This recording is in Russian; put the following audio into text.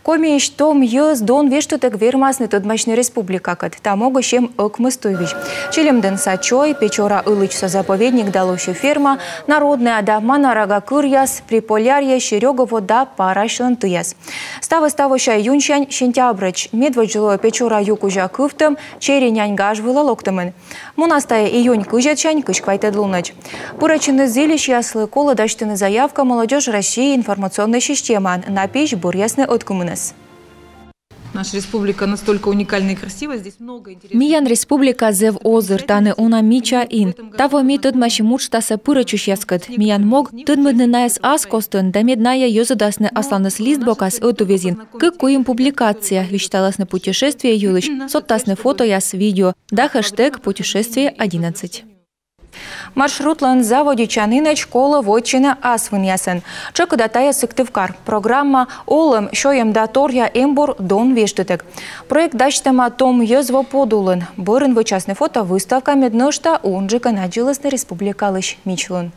Комиш том ез дон вештутек вермасны тудмачный республикакат. Тамога шем ыкмыстуевич. Челемден сачой, печора ылычса заповедник далуща ферма, народная ада манарага кыряс, приполярье щерегово да парашлан тыяс. Ставыша юнчань сентябрыч, медвожило печора юкужа кыфтым, черенянь гажвыла локтымын. Мунастая июнь кыжетчань кышквайтедлуныч. Пурачыны зелищ яслы кола даштыны заявка «Молодежь России» информационная система. На печь бурьясны откумынес. Наша республика настолько уникальна и красива. Здесь много интересных... Миян республика зев озыр, таны уна мича ин. Таво ми тыдмаши мучтаса пырачуш яскат. Миян мог тыдмыдны наэс ас костын, да медная ёзыдасны асланыс лист бокас эту везин. Кык куим публикация, вещталасны путешествие юлыч, соттасны фото яс видео, да хэштег путешествие 11. Маршрутлан заводичанына школа вотчина асвын ясын. Чакы датая сыктывкар. Программа олым шоем даторя эмбор дон вештытык. Проект дачтама том езво подулын. Бырын вычасны фото выставка меднышта унжика наджилысны республикалыш мичлын.